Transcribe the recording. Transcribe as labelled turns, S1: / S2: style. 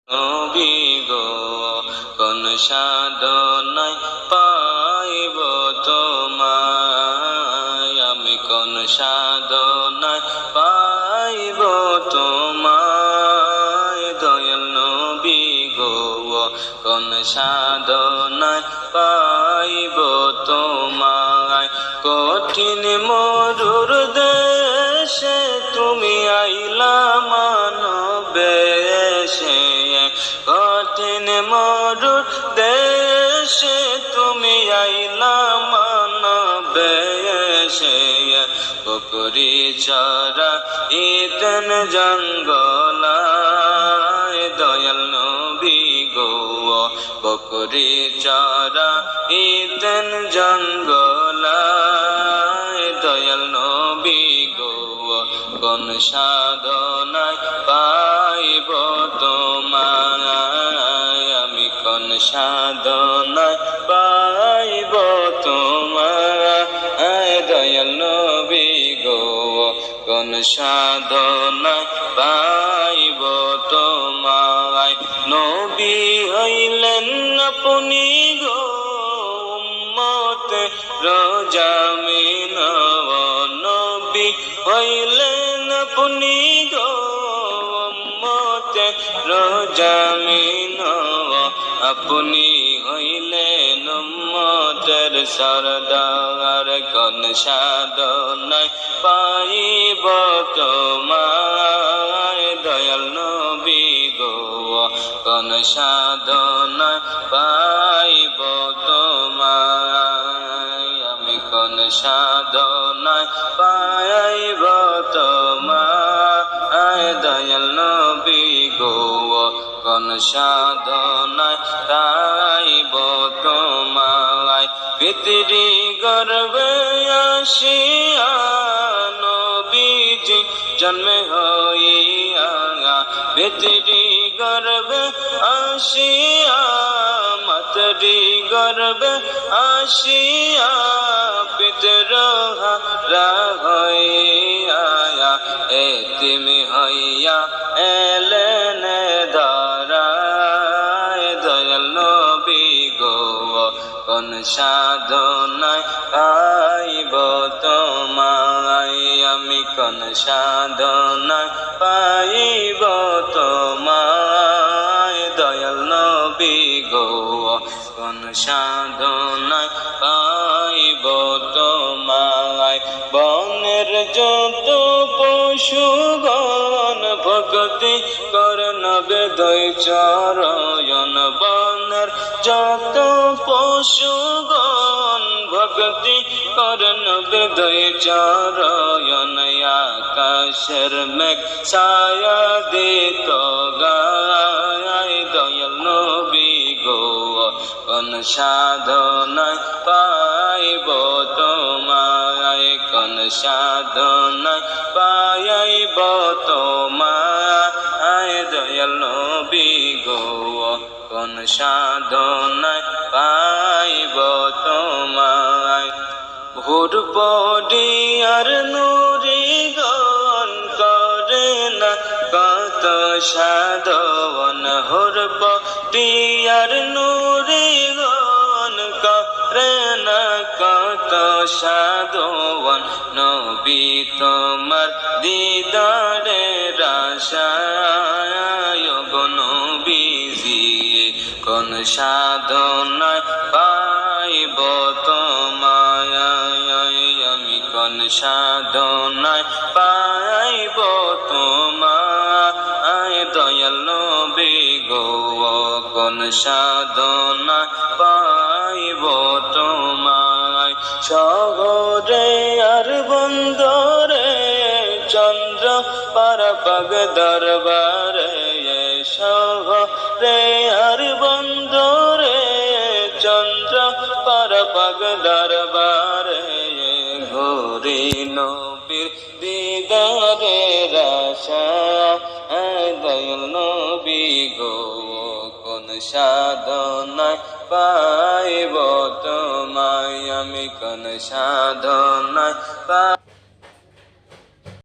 S1: নবী গো কোন সাধনায় পাইব তোমায়, আমি কোন সাধনায় পাইব তোমায়, দয়াল নবী গো কোন সাধনায় পাইব তোমায়। কঠিন মরুর দেশে তুমি আইলা মানবে এসে, কঠিন মরুর দেশে তুমি আইলা মানবে এসে, পুকুরি চরা ইতেন জঙ্গলায়, দয়াল নবী গো পুকুরি চরা ইতেন জঙ্গলায়, দয়াল নবী গো কোন সাধনায় পাইব তোমায়, আমি কোন সাধনায় পাইব তোমায়, দয়াল নবী গো কোন সাধনায় পাইব তোমায়। নবী হইলেন আপনি গো উম্মতে রজামিন, নবী হইলেন আপনি গো উম্মতে রজামিন, আপনি হইলেন উম্মতের সরদার, কোন সাধনায় পাইব তোমায়, দয়াল নবী গো কোন সাধনায় পাইব তোমায়, আমি কোন সাধনায় পাইব তোমায়, দয়াল নবী গো কোন সাধনায় পাইব তোমায়। পিতৃ গর্ভে আসিয়া নবীজি জন্মে হইয়া, পিতৃ গর্ভে আসিয়া মাতৃ গর্ভে আসিয়া, পিতর হারা হইয়া এতিম হইয়া এলেন ধরায়, দয়াল নবী গো কোন সাধনায় পাইব তোমায়, আমি কোন সাধনায় পাইব তোমায়, দয়াল নবী গো কোন সাধনায় পাইব তোমায়। বনের যত পশুগণ ভক্তি করনবে দই চরণ, বনের যত পশুগণ ভক্তি করনবে দই চরণ, আকাশের মেঘ ছায়া দিত গায়, দয়াল নবী গো কোন সাধনায় পাইব তোমায়, কোন সাধনায় পাইব তোমায়, দয়াল নবী গো কোন সাধনায় পাইব তোমায়। ভোর পড়িয়ার নুরি গণ করে না কত সাধন, ভোর পড়িয়ার নুরি গণ করে না কত সাধন, নবী তোমার দিদারের আশায় গো নবীজি কোন সাধনায় পাইব তোমায়, আমি কোন সাধনায় পাইব তোমায়, দয়াল নবী গো কোন সাধনায় পাইব তোমায়। শহরে আর বন্দরে চন্দ্র পারাপাগ দরবারে, শহরে আর বন্দরে চন্দ্র পারাপাগ দরবারে, ঘুরি নবীর দিদারের আশায়, দয়াল নবী গো কোন সাধনায় পাইব তোমায়, আমি কোন সাধনায়